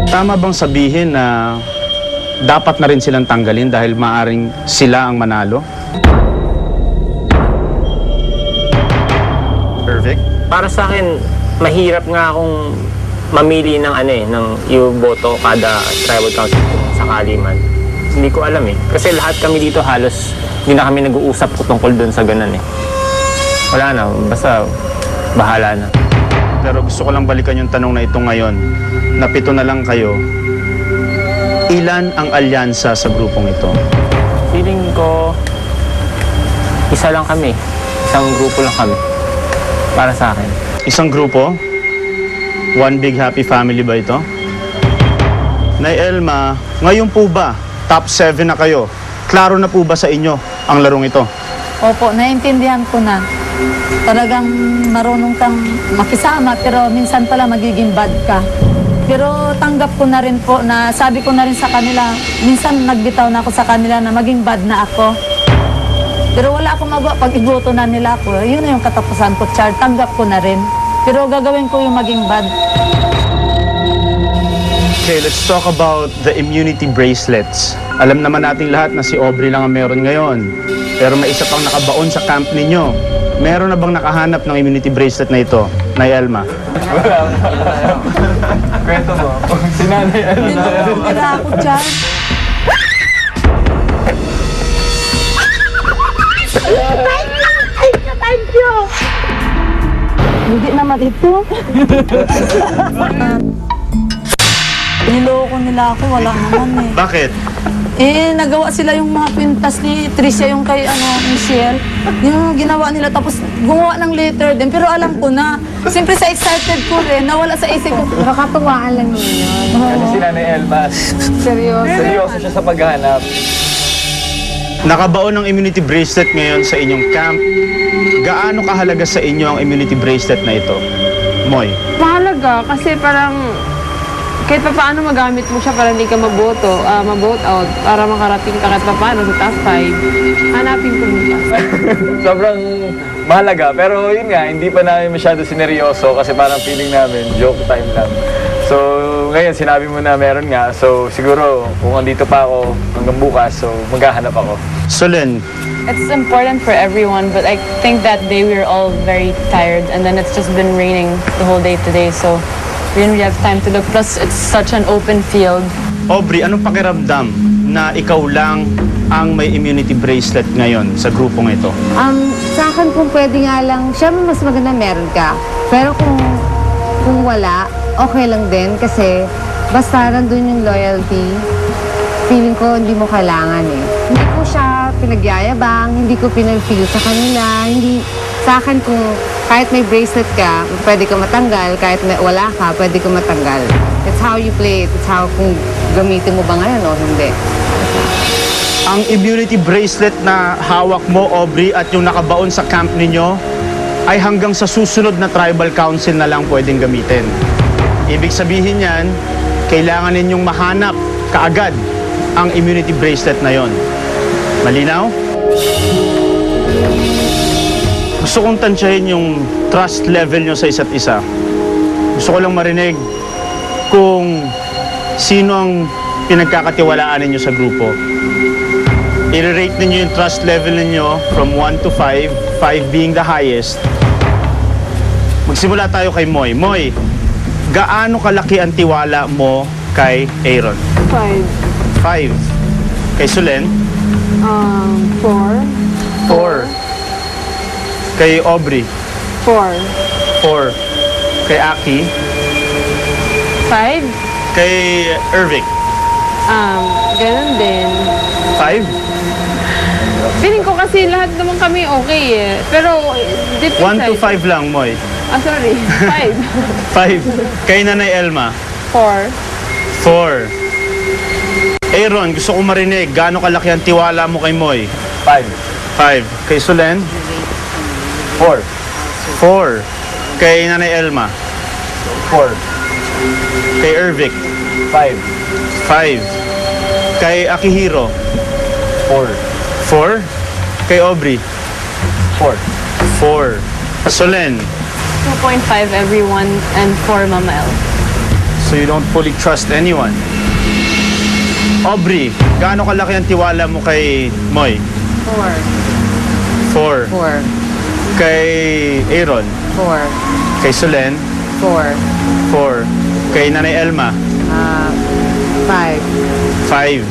Tama bang sabihin na dapat na rin silang tanggalin dahil maaring sila ang manalo? Perfect. Para sa akin, mahirap nga akong mamili ng ng iboboto kada tribal council kung sakali man. Hindi ko alam eh. Kasi lahat kami dito halos hindi na kami nag-uusap tungkol dun sa ganun eh. Wala na, basta bahala na. Pero gusto ko lang balikan yung tanong na ito ngayon. Napito na lang kayo. Ilan ang alyansa sa grupong ito? Feeling ko, isa lang kami. Isang grupo lang kami. Para sa akin. Isang grupo? One big happy family ba ito? Nay Elma, ngayon po ba, top 7 na kayo? Klaro na po ba sa inyo ang larong ito? Opo, naiintindihan ko na. Talagang marunong kang makisama pero minsan pala magiging bad ka. Pero tanggap ko na rin po na sabi ko na rin sa kanila, minsan nagbitaw na ako sa kanila na maging bad na ako. Pero wala akong magawa pag iboto na nila ako. Yun na yung katapusan ko, Char. Tanggap ko na rin. Pero gagawin ko yung maging bad. Okay, let's talk about the immunity bracelets. Alam naman nating lahat na si Aubrey lang ang meron ngayon. Pero may isa pang nakabaon sa camp ninyo. Meron na bang nakahanap ng immunity bracelet na ito, Nay Elma? Kwento mo, si Nanay Elma. Wala ako, Char. Thank you! Hindi naman ito. Niloko nila ako, wala naman eh. Bakit? Nagawa sila yung mga pintas ni Tricia, yung kay Michelle. Yung ginawa nila, tapos gumawa ng letter din. Pero alam ko na, siyempre sa excited ko rin, nawala sa isip ko. Nakakatuwaan lang yun. Kasi si Nanay Elma, seryoso siya sa paghanap. Nakabaon ng immunity bracelet ngayon sa inyong camp. Gaano kahalaga sa inyo ang immunity bracelet na ito? Moy? Mahalaga kasi parang kahit pa paano magamit mo siya para hindi ka maboto, ma-vote out, para makarating ka kahit pa paano sa top 5, hanapin ko muna. Sobrang mahalaga, pero yun nga, hindi pa namin masyado sineryoso kasi parang feeling namin, joke time lang. So, ngayon sinabi mo na meron nga, so siguro kung andito pa ako hanggang bukas, so maghahanap ako. Solen, It's important for everyone, but I think that day we were all very tired, and then it's just been raining the whole day today, so we didn't really have time to look. Plus, it's such an open field. Aubrey, anong pakiramdam na ikaw lang ang may immunity bracelet ngayon sa grupong ito? Sa akin kung pwede nga lang, syempre mas maganda meron ka. Pero kung wala, okay lang din kasi basta nandun yung loyalty, feeling ko hindi mo kailangan eh. Hindi ko siya pinagyayabang, hindi ko pinag-feel sa kanila, hindi sa akin kung kahit may bracelet ka, pwede ka matanggal, kahit wala ka, pwede ka matanggal. It's how you play it, it's how kung gamitin mo ba ngayon o hindi. Ang immunity bracelet na hawak mo, Aubrey, at yung nakabaon sa camp ninyo, ay hanggang sa susunod na tribal council na lang pwedeng gamitin. Ibig sabihin yan, kailangan ninyong mahanap kaagad ang immunity bracelet na yon. Malinaw? Gusto kong tansyahin yung trust level nyo sa isa't isa. Gusto ko lang marinig kung sino ang pinagkakatiwalaan ninyo sa grupo. I-rate ninyo yung trust level ninyo from 1 to 5, 5 being the highest. Magsimula tayo kay Moy. Moy, gaano kalaki ang tiwala mo kay Aaron? 5. 5. Kay Solen? 4. 4. Kay Aubrey? 4. 4. Kay Aki? 5. Kay Ervic? Ganun din. 5? Feeling ko kasi lahat naman kami okay eh. Pero, deep 1 to inside. 5 lang, Moy. Sorry. 5. 5. Kay Nanay Elma? 4. 4. Aaron, gusto ko marinig, gaano kalaki ang tiwala mo kay Moy? 5. 5. Kay Solen? 4. 4. Kay Nanay Elma? 4. Kay Ervic? 5. 5. Kay Akihiro? 4. 4. Kay Aubrey? 4. 4. Solen? 2.5 everyone and 4 Mama El. So you don't fully trust anyone. Aubrey, gaano kalaki ang tiwala mo kay Moy? 4. 4. Kay Aaron? 4. Kay Solen? 4. 4. Kay Nanay Elma? 5. 5.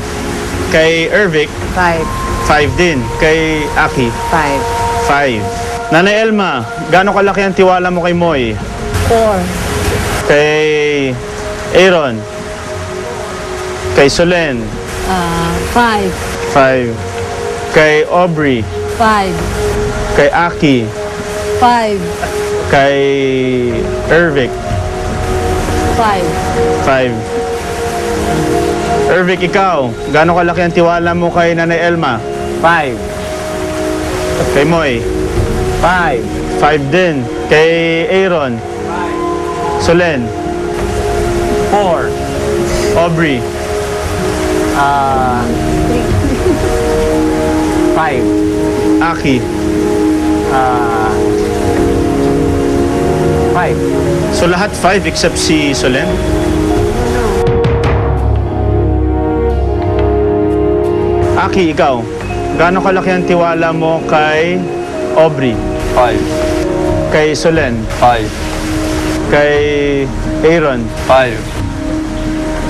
Kay Ervic? 5. 5 din. Kay Aki? 5. 5. Nanay Elma, gaano kalaki ang tiwala mo kay Moy? 4. Kay Aaron? Kay Solen? 5. 5. Kay Aubrey? 5. Kay Aki? 5. Kay Ervic? 5. 5. Ervic, ikaw, gaano kalaki ang tiwala mo kay Nanay Elma? 5. Kay Moy? 5. 5 din. Kay Aaron? 5. Solen? 4. Aubrey? 5. Aki? 5. So lahat 5 except si Solen? Aki, ikaw, gaano kalaki ang tiwala mo kay Aubrey? 5. Kay Solen? 5. Kay Aaron? 5.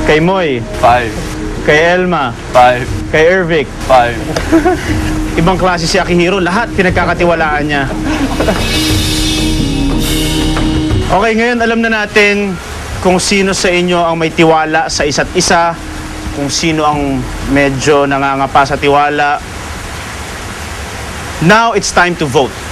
Kay Moy? 5. Kay Elma? 5. Kay Ervic? 5. Ibang klase si Akihiro, lahat pinagkakatiwalaan niya. Okay, ngayon alam na natin kung sino sa inyo ang may tiwala sa isa't isa, kung sino ang medyo nangangapa sa tiwala. Now it's time to vote.